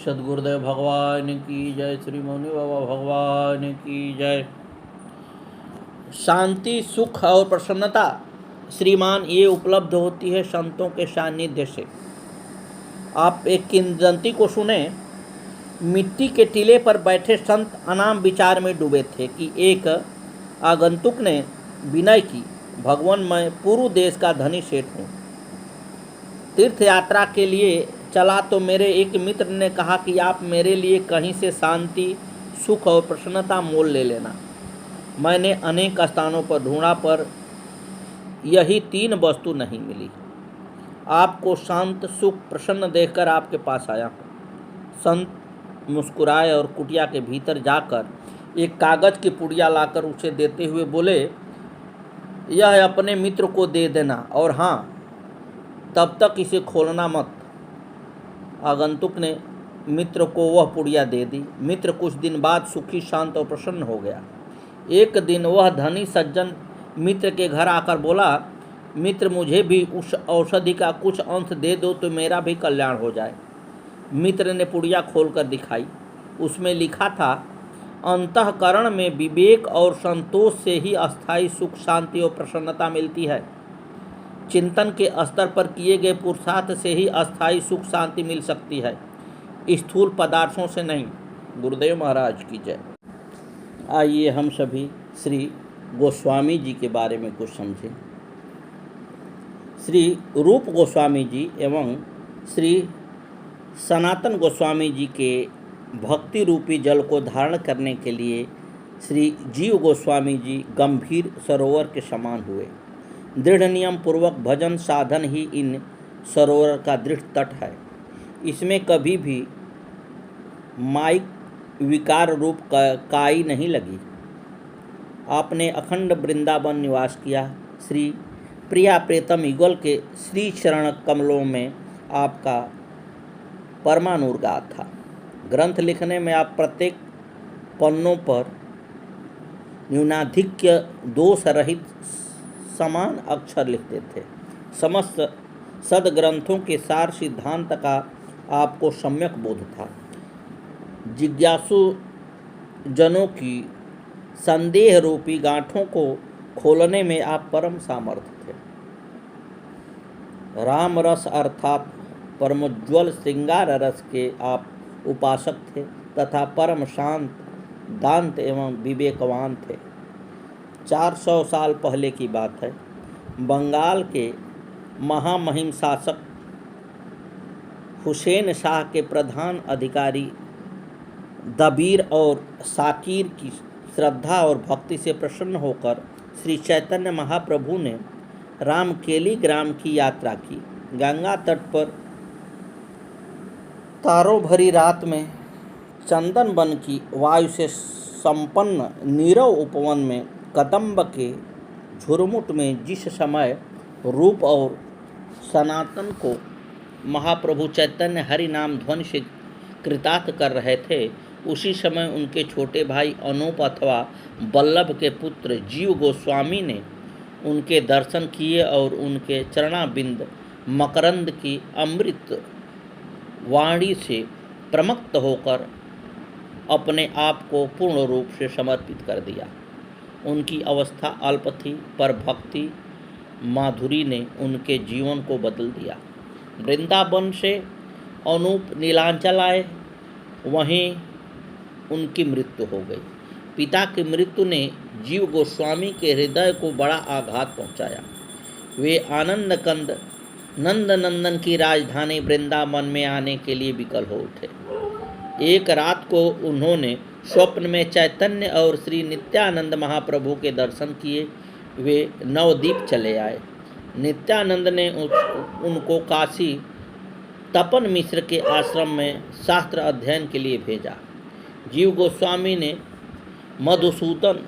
सद्गुरुदेव भगवान की जय। श्री मौनी बाबा भगवान की जय। शांति, सुख और प्रसन्नता श्रीमान ये उपलब्ध होती है संतों के सानिध्य से। आप एक किंवदंती को सुने। मिट्टी के टीले पर बैठे संत अनाम विचार में डूबे थे कि एक आगंतुक ने विनय की, भगवान मैं पूर्व देश का धनी सेठ हूँ, तीर्थ यात्रा के लिए चला तो मेरे एक मित्र ने कहा कि आप मेरे लिए कहीं से शांति, सुख और प्रसन्नता मोल ले लेना। मैंने अनेक स्थानों पर ढूंढा पर यही तीन वस्तु नहीं मिली। आपको शांत, सुख, प्रसन्न देखकर आपके पास आया हूँ। संत मुस्कुराए और कुटिया के भीतर जाकर एक कागज की पुड़िया लाकर उसे देते हुए बोले, यह अपने मित्र को दे देना और हाँ, तब तक इसे खोलना मत। आगंतुक ने मित्र को वह पुड़िया दे दी। मित्र कुछ दिन बाद सुखी, शांत और प्रसन्न हो गया। एक दिन वह धनी सज्जन मित्र के घर आकर बोला, मित्र मुझे भी उस औषधि का कुछ अंश दे दो तो मेरा भी कल्याण हो जाए। मित्र ने पुड़िया खोलकर दिखाई। उसमें लिखा था, अंतःकरण में विवेक और संतोष से ही अस्थायी सुख, शांति और प्रसन्नता मिलती है। चिंतन के स्तर पर किए गए पुरुषार्थ से ही अस्थायी सुख, शांति मिल सकती है, स्थूल पदार्थों से नहीं। गुरुदेव महाराज की जय। आइए हम सभी श्री गोस्वामी जी के बारे में कुछ समझें। श्री रूप गोस्वामी जी एवं श्री सनातन गोस्वामी जी के भक्ति रूपी जल को धारण करने के लिए श्री जीव गोस्वामी जी गंभीर सरोवर के समान हुए। दृढ़ नियम पूर्वक भजन साधन ही इन सरोवर का दृढ़ तट है। इसमें कभी भी माइक विकार रूप काई नहीं लगी। आपने अखंड वृंदावन निवास किया। श्री प्रिया प्रीतम युगल के श्री चरण कमलों में आपका परमानुर्गात था। ग्रंथ लिखने में आप प्रत्येक पन्नों पर न्यूनाधिक्य दोष रहित समान अक्षर लिखते थे। समस्त सदग्रंथों के सार सिद्धांत का आपको सम्यक बोध था। जिज्ञासु जनों की संदेह रूपी गांठों को खोलने में आप परम सामर्थ थे। राम रस अर्थात परमोज्वल श्रृंगार रस के आप उपासक थे तथा परम शांत, दांत एवं विवेकवान थे। 400 साल पहले की बात है। बंगाल के महामहिम शासक हुसैन शाह के प्रधान अधिकारी दबीर और साकिर की श्रद्धा और भक्ति से प्रसन्न होकर श्री चैतन्य महाप्रभु ने रामकेली ग्राम की यात्रा की। गंगा तट पर तारों भरी रात में चंदन वन की वायु से संपन्न नीरव उपवन में कदम्ब के झुरमुट में जिस समय रूप और सनातन को महाप्रभु चैतन्य हरि नाम ध्वनि से कृतार्थ कर रहे थे, उसी समय उनके छोटे भाई अनूप अथवा वल्लभ के पुत्र जीव गोस्वामी ने उनके दर्शन किए और उनके चरणाबिंद मकरंद की अमृत वाणी से प्रमत्त होकर अपने आप को पूर्ण रूप से समर्पित कर दिया। उनकी अवस्था अल्प थी, पर भक्ति माधुरी ने उनके जीवन को बदल दिया। वृंदावन से अनूप नीलांचल आए, वहीं उनकी मृत्यु हो गई। पिता की मृत्यु ने जीव गोस्वामी के हृदय को बड़ा आघात पहुंचाया। वे आनंद कंद नंद नंदन की राजधानी वृंदावन में आने के लिए विकल हो उठे। एक रात को उन्होंने स्वप्न में चैतन्य और श्री नित्यानंद महाप्रभु के दर्शन किए। वे नवद्वीप चले आए। नित्यानंद ने उनको काशी तपन मिश्र के आश्रम में शास्त्र अध्ययन के लिए भेजा। जीव गोस्वामी ने मधुसूदन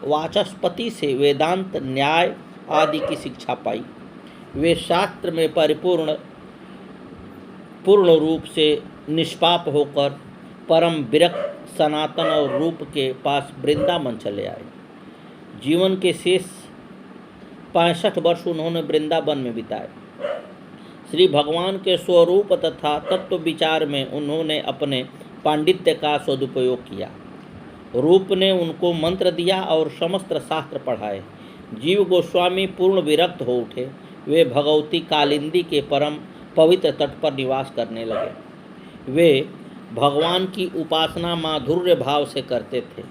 वाचस्पति से वेदांत, न्याय आदि की शिक्षा पाई। वे शास्त्र में पूर्ण रूप से निष्पाप होकर परम विरक्त सनातन और रूप के पास वृंदावन चले आए। जीवन के शेष 65 वर्ष उन्होंने वृंदावन में बिताए। श्री भगवान के स्वरूप तथा तत्व विचार में उन्होंने अपने पांडित्य का सदुपयोग किया। रूप ने उनको मंत्र दिया और समस्त शास्त्र पढ़ाए। जीव गोस्वामी पूर्ण विरक्त हो उठे। वे भगवती कालिंदी के परम पवित्र तट पर निवास करने लगे। वे भगवान की उपासना माधुर्य भाव से करते थे।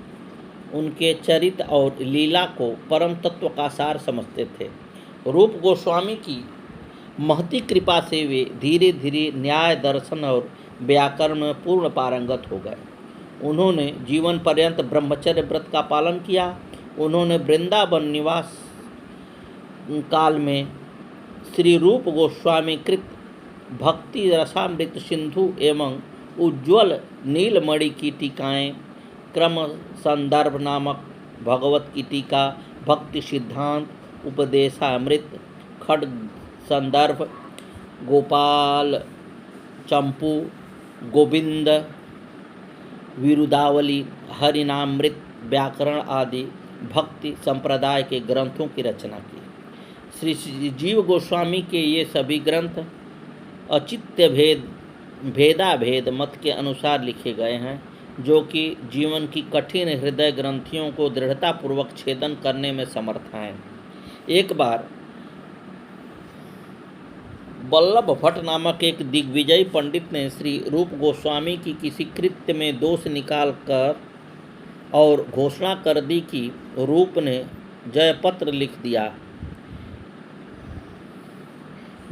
उनके चरित्र और लीला को परम तत्व का सार समझते थे। रूप गोस्वामी की महती कृपा से वे धीरे धीरे न्याय, दर्शन और व्याकरण में पूर्ण पारंगत हो गए। उन्होंने जीवन पर्यंत ब्रह्मचर्य व्रत का पालन किया। उन्होंने वृंदावन निवास काल में श्री रूप गोस्वामी कृत भक्ति रसामृत सिंधु एवं उज्ज्वल नीलमणि की टीकाएँ, क्रम संदर्भ नामक भगवत की टीका, भक्ति सिद्धांत, उपदेशामृत, खड्ग संदर्भ, गोपाल चंपू, गोविंद विरुदावली, हरिनामृत, व्याकरण आदि भक्ति संप्रदाय के ग्रंथों की रचना की। श्री जीव गोस्वामी के ये सभी ग्रंथ अचित्य भेदाभेद मत के अनुसार लिखे गए हैं, जो कि जीवन की कठिन हृदय ग्रंथियों को दृढ़तापूर्वक छेदन करने में समर्थ हैं। एक बार वल्लभ भट्ट नामक एक दिग्विजयी पंडित ने श्री रूप गोस्वामी की किसी कृत्य में दोष निकालकर और घोषणा कर दी कि रूप ने जयपत्र लिख दिया।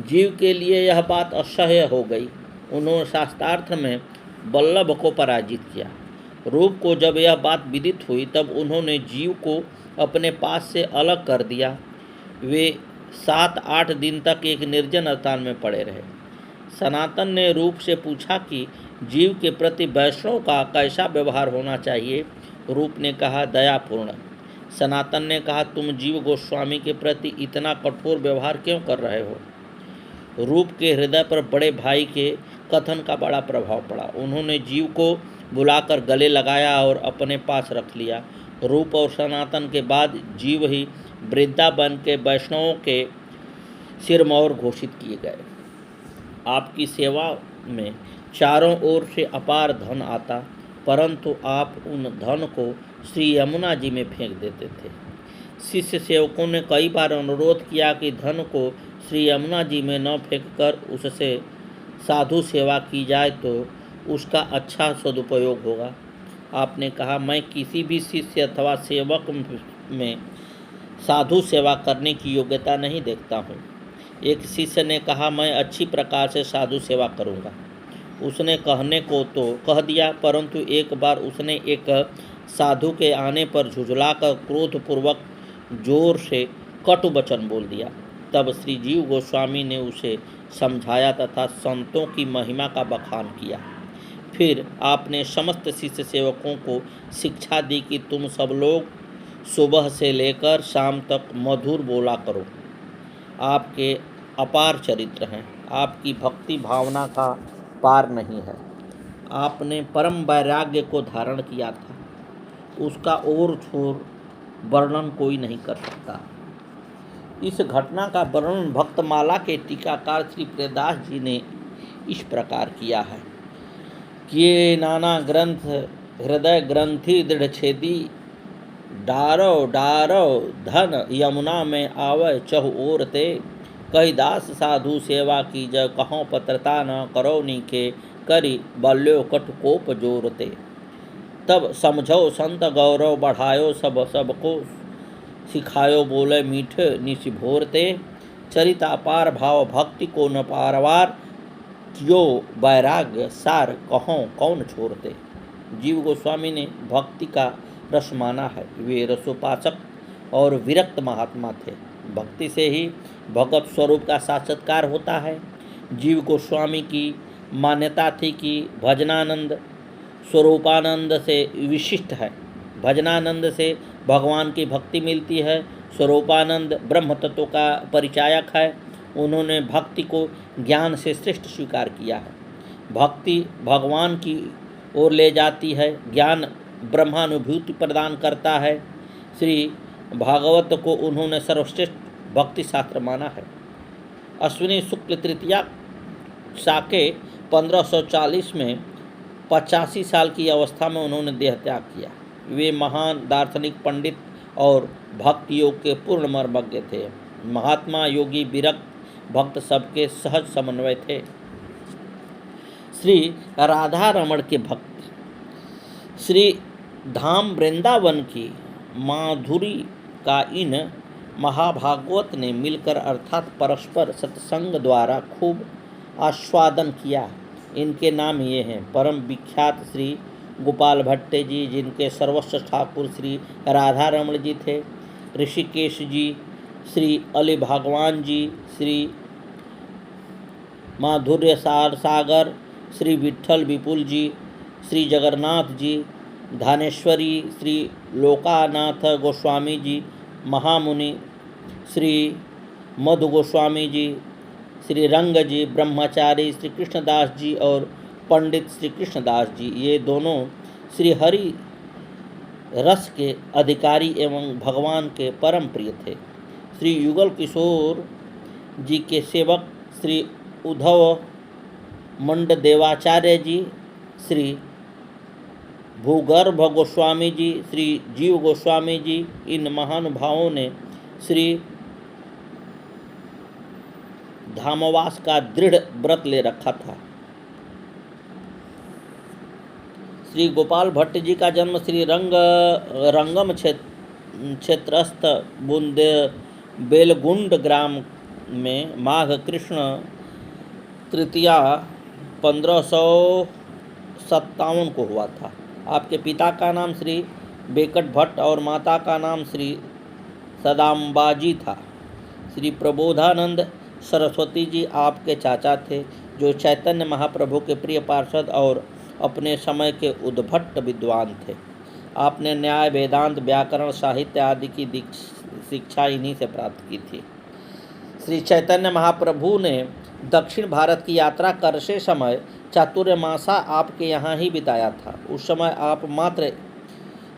जीव के लिए यह बात असह्य हो गई। उन्होंने शास्त्रार्थ में वल्लभ को पराजित किया। रूप को जब यह बात विदित हुई तब उन्होंने जीव को अपने पास से अलग कर दिया। वे 7-8 दिन तक एक निर्जन स्थान में पड़े रहे। सनातन ने रूप से पूछा कि जीव के प्रति वैष्णव का कैसा व्यवहार होना चाहिए। रूप ने कहा, दयापूर्ण। सनातन ने कहा, तुम जीव गोस्वामी के प्रति इतना कठोर व्यवहार क्यों कर रहे हो। रूप के हृदय पर बड़े भाई के कथन का बड़ा प्रभाव पड़ा। उन्होंने जीव को बुलाकर गले लगाया और अपने पास रख लिया। रूप और सनातन के बाद जीव ही वृंदावन के वैष्णवों के सिरमौर घोषित किए गए। आपकी सेवा में चारों ओर से अपार धन आता, परंतु आप उन धन को श्री यमुना जी में फेंक देते थे। शिष्य सेवकों ने कई बार अनुरोध किया कि धन को श्री यमुना जी में न फेंककर उससे साधु सेवा की जाए तो उसका अच्छा सदुपयोग होगा। आपने कहा, मैं किसी भी शिष्य अथवा सेवक में साधु सेवा करने की योग्यता नहीं देखता हूँ। एक शिष्य ने कहा, मैं अच्छी प्रकार से साधु सेवा करूँगा। उसने कहने को तो कह दिया, परंतु एक बार उसने एक साधु के आने पर झुझलाकर क्रोधपूर्वक जोर से कटु वचन बोल दिया। तब श्री जीव गोस्वामी ने उसे समझाया तथा संतों की महिमा का बखान किया। फिर आपने समस्त शिष्य सेवकों को शिक्षा दी कि तुम सब लोग सुबह से लेकर शाम तक मधुर बोला करो। आपके अपार चरित्र हैं, आपकी भक्ति भावना का पार नहीं है। आपने परम वैराग्य को धारण किया था, उसका ओर छोर वर्णन कोई नहीं कर सकता। इस घटना का वर्णन भक्तमाला के टीकाकार श्री प्रियदास जी ने इस प्रकार किया है कि ये नाना ग्रंथ हृदय ग्रंथि दृढ़ छेदी, डारो डारो धन यमुना में आवे चहु ओर ते, कही दास साधु सेवा की जय कहों पत्रता न करो नीके, करी बल्यो कटकोप जोरते। तब समझो संत गौरव बढ़ायो सब सबको, सिखायो बोले मीठे निशिभोरते, चरिता पार भाव भक्ति को न पारवार, जो वैराग्य सार कहों कौन छोड़ते। जीव गोस्वामी ने भक्ति का रस माना है। वे रसोपासक और विरक्त महात्मा थे। भक्ति से ही भगवत स्वरूप का साक्षात्कार होता है। जीव गोस्वामी की मान्यता थी कि भजनानंद स्वरूपानंद से विशिष्ट है। भजनानंद से भगवान की भक्ति मिलती है। स्वरूपानंद ब्रह्म तत्व का परिचायक है। उन्होंने भक्ति को ज्ञान से श्रेष्ठ स्वीकार किया है। भक्ति भगवान की ओर ले जाती है, ज्ञान ब्रह्मानुभूति प्रदान करता है। श्री भागवत को उन्होंने सर्वश्रेष्ठ भक्ति शास्त्र माना है। अश्विनी शुक्ल तृतीया साके 1540 में 85 साल की अवस्था में उन्होंने देह त्याग किया। वे महान दार्शनिक पंडित और भक्त योग के पूर्ण मर्मज्ञ थे। महात्मा, योगी, विरक्त भक्त सबके सहज समन्वय थे। श्री राधा रमण के भक्त श्री धाम वृंदावन की माधुरी का इन महाभागवत ने मिलकर अर्थात परस्पर सत्संग द्वारा खूब आस्वादन किया। इनके नाम ये हैं: परम विख्यात श्री गोपाल भट्ट जी, जिनके सर्वस्व ठाकुर श्री राधा रमण जी थे। ऋषिकेश जी, श्री अली भगवान जी, श्री माधुर्य सागर, श्री विठल विपुल जी, श्री जगन्नाथ जी, धानेश्वरी, श्री लोकानाथ गोस्वामी जी, महामुनि श्री मधु गोस्वामी जी, श्री रंग जी, ब्रह्मचारी श्री कृष्णदास जी और पंडित श्री कृष्णदास जी, ये दोनों श्री हरि रस के अधिकारी एवं भगवान के परम प्रिय थे। श्री युगल किशोर जी के सेवक श्री उद्धव मंड देवाचार्य जी, श्री भूगर्भ गोस्वामी जी, श्री जीव गोस्वामी जी, इन महानुभावों ने श्री धामवास का दृढ़ व्रत ले रखा था। श्री गोपाल भट्ट जी का जन्म श्री रंगम क्षेत्रस्थ बेलगुंड ग्राम में माघ कृष्ण तृतीया 1557 को हुआ था। आपके पिता का नाम श्री बेकट भट्ट और माता का नाम श्री सदाम्बाजी था। श्री प्रबोधानंद सरस्वती जी आपके चाचा थे, जो चैतन्य महाप्रभु के प्रिय पार्षद और अपने समय के उद्भट विद्वान थे। आपने न्याय, वेदांत, व्याकरण, साहित्य आदि की शिक्षा इन्हीं से प्राप्त की थी। श्री चैतन्य महाप्रभु ने दक्षिण भारत की यात्रा करते समय चातुर्मासा आपके यहाँ ही बिताया था। उस समय आप मात्र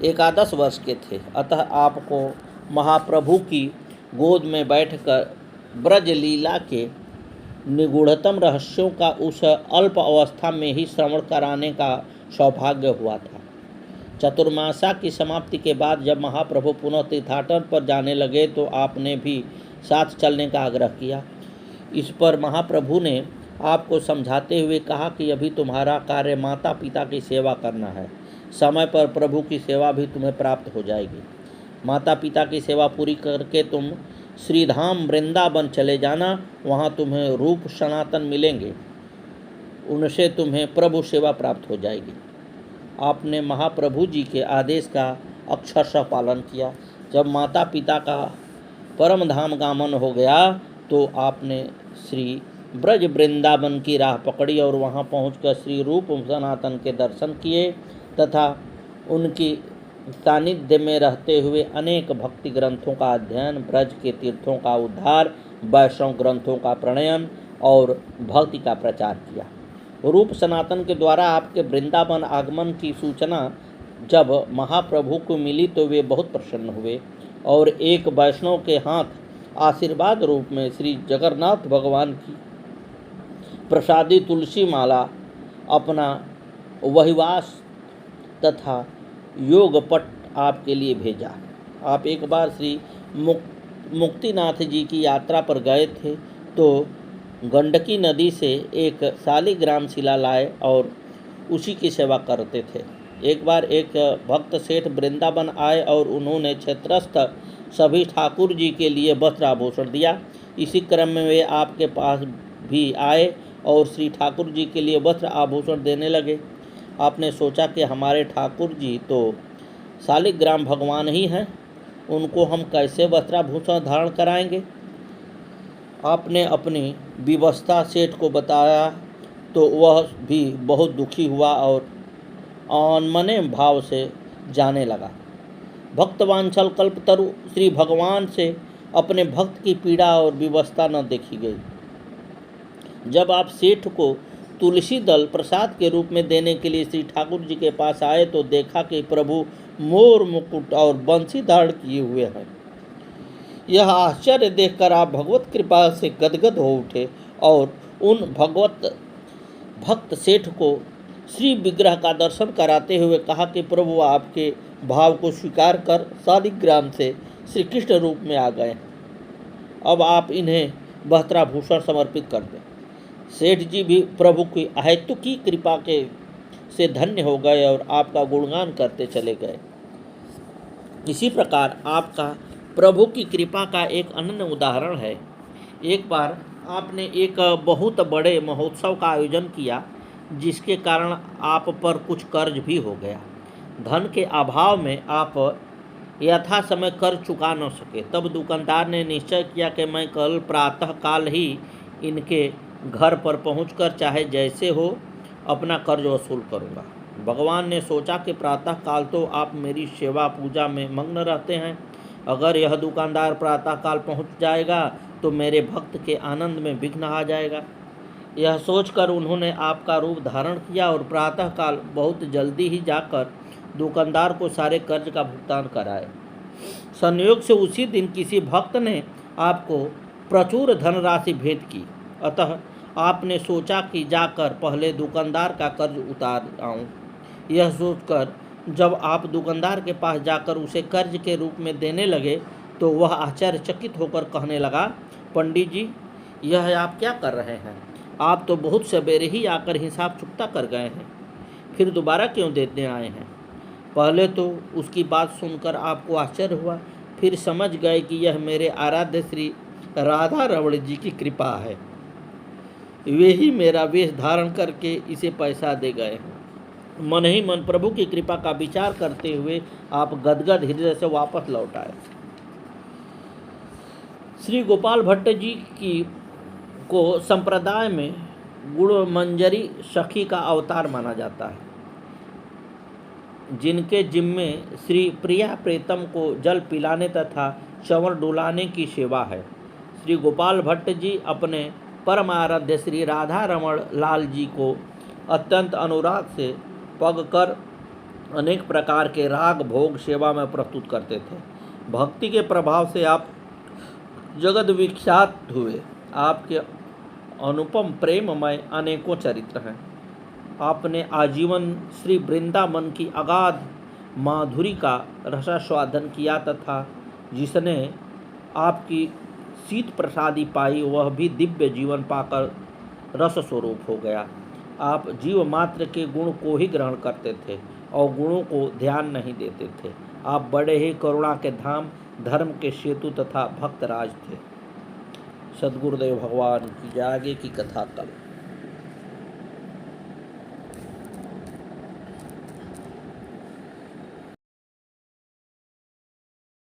11 वर्ष के थे, अतः आपको महाप्रभु की गोद में बैठकर ब्रज लीला के निगूढ़तम रहस्यों का उस अल्प अवस्था में ही श्रवण कराने का सौभाग्य हुआ था। चतुर्मासा की समाप्ति के बाद जब महाप्रभु पुनः तीर्थाटन पर जाने लगे तो आपने भी साथ चलने का आग्रह किया। इस पर महाप्रभु ने आपको समझाते हुए कहा कि अभी तुम्हारा कार्य माता पिता की सेवा करना है, समय पर प्रभु की सेवा भी तुम्हें प्राप्त हो जाएगी। माता पिता की सेवा पूरी करके तुम श्रीधाम वृंदावन चले जाना, वहाँ तुम्हें रूप सनातन मिलेंगे, उनसे तुम्हें प्रभु सेवा प्राप्त हो जाएगी। आपने महाप्रभु जी के आदेश का अक्षरशः पालन किया। जब माता पिता का परम धाम गमन हो गया तो आपने श्री ब्रज वृंदावन की राह पकड़ी और वहाँ पहुंचकर श्री रूप सनातन के दर्शन किए तथा उनकी सानिध्य में रहते हुए अनेक भक्ति ग्रंथों का अध्ययन, ब्रज के तीर्थों का उद्धार, वैष्णव ग्रंथों का प्रणयन और भक्ति का प्रचार किया। रूप सनातन के द्वारा आपके वृंदावन आगमन की सूचना जब महाप्रभु को मिली तो वे बहुत प्रसन्न हुए और एक वैष्णव के हाथ आशीर्वाद रूप में श्री जगन्नाथ भगवान की प्रसादी तुलसी माला, अपना वहिवास तथा योगपट आपके लिए भेजा। आप एक बार श्री मुक्तिनाथ जी की यात्रा पर गए थे तो गंडकी नदी से एक शालिग्राम शिला लाए और उसी की सेवा करते थे। एक बार एक भक्त सेठ वृंदावन आए और उन्होंने क्षेत्रस्थ सभी ठाकुर जी के लिए वस्त्र आभूषण दिया। इसी क्रम में वे आपके पास भी आए और श्री ठाकुर जी के लिए वस्त्र आभूषण देने लगे। आपने सोचा कि हमारे ठाकुर जी तो शालिग्राम भगवान ही हैं, उनको हम कैसे वस्त्राभूषण धारण कराएंगे। आपने अपनी विवशता सेठ को बताया तो वह भी बहुत दुखी हुआ और अनमने भाव से जाने लगा। भक्तवांछल कल्पतरु श्री भगवान से अपने भक्त की पीड़ा और विवशता न देखी गई। जब आप सेठ को तुलसी दल प्रसाद के रूप में देने के लिए श्री ठाकुर जी के पास आए तो देखा कि प्रभु मोर मुकुट और बंसी धारण किए हुए हैं। यह आश्चर्य देखकर आप भगवत कृपा से गदगद हो उठे और उन भगवत भक्त सेठ को श्री विग्रह का दर्शन कराते हुए कहा कि प्रभु आपके भाव को स्वीकार कर शालिग्राम से श्री कृष्ण रूप में आ गए, अब आप इन्हें वस्त्राभूषण समर्पित कर दें। सेठ जी भी प्रभु की अहेतुकी कृपा के से धन्य हो गए और आपका गुणगान करते चले गए। इसी प्रकार आपका प्रभु की कृपा का एक अनन्य उदाहरण है। एक बार आपने एक बहुत बड़े महोत्सव का आयोजन किया, जिसके कारण आप पर कुछ कर्ज भी हो गया। धन के अभाव में आप यथा समय कर चुका न सके। तब दुकानदार ने निश्चय किया कि मैं कल प्रातः काल ही इनके घर पर पहुंचकर चाहे जैसे हो अपना कर्ज वसूल करूंगा। भगवान ने सोचा कि प्रातः काल तो आप मेरी सेवा पूजा में मग्न रहते हैं, अगर यह दुकानदार प्रातः काल पहुँच जाएगा तो मेरे भक्त के आनंद में विघ्न आ जाएगा। यह सोचकर उन्होंने आपका रूप धारण किया और प्रातःकाल बहुत जल्दी ही जाकर दुकानदार को सारे कर्ज का भुगतान कराए। संयोग से उसी दिन किसी भक्त ने आपको प्रचुर धनराशि भेंट की, अतः आपने सोचा कि जाकर पहले दुकानदार का कर्ज उतार आऊं। यह सोचकर जब आप दुकानदार के पास जाकर उसे कर्ज के रूप में देने लगे तो वह आश्चर्यचकित होकर कहने लगा, पंडित जी, यह आप क्या कर रहे हैं? आप तो बहुत सवेरे ही आकर हिसाब चुकता कर गए हैं, फिर दोबारा क्यों देने आए हैं? पहले तो उसकी बात सुनकर आपको आश्चर्य हुआ, फिर समझ गए कि यह मेरे आराध्य श्री राधा रमण जी की कृपा है, वे ही मेरा वेश धारण करके इसे पैसा दे गए हैं। मन ही मन प्रभु की कृपा का विचार करते हुए आप गदगद हृदय से वापस लौट आए। श्री गोपाल भट्ट जी को संप्रदाय में गुणमंजरी सखी का अवतार माना जाता है, जिनके जिम्मे श्री प्रिया प्रीतम को जल पिलाने तथा चंवर डुलाने की सेवा है। श्री गोपाल भट्ट जी अपने परम आराध्य श्री राधा रमण लाल जी को अत्यंत अनुराग से पग कर अनेक प्रकार के राग भोग सेवा में प्रस्तुत करते थे। भक्ति के प्रभाव से आप जगत विख्यात हुए। आपके अनुपम प्रेममय अनेकों चरित्र हैं। आपने आजीवन श्री वृंदावन की अगाध माधुरी का रसास्वादन किया तथा जिसने आपकी शीत प्रसादी पाई वह भी दिव्य जीवन पाकर रस स्वरूप हो गया। आप जीव मात्र के गुण को ही ग्रहण करते थे और गुणों को ध्यान नहीं देते थे। आप बड़े ही करुणा के धाम, धर्म के सेतु तथा भक्तराज थे। सद्गुरुदेव भगवान की जय। आगे की कथा कल।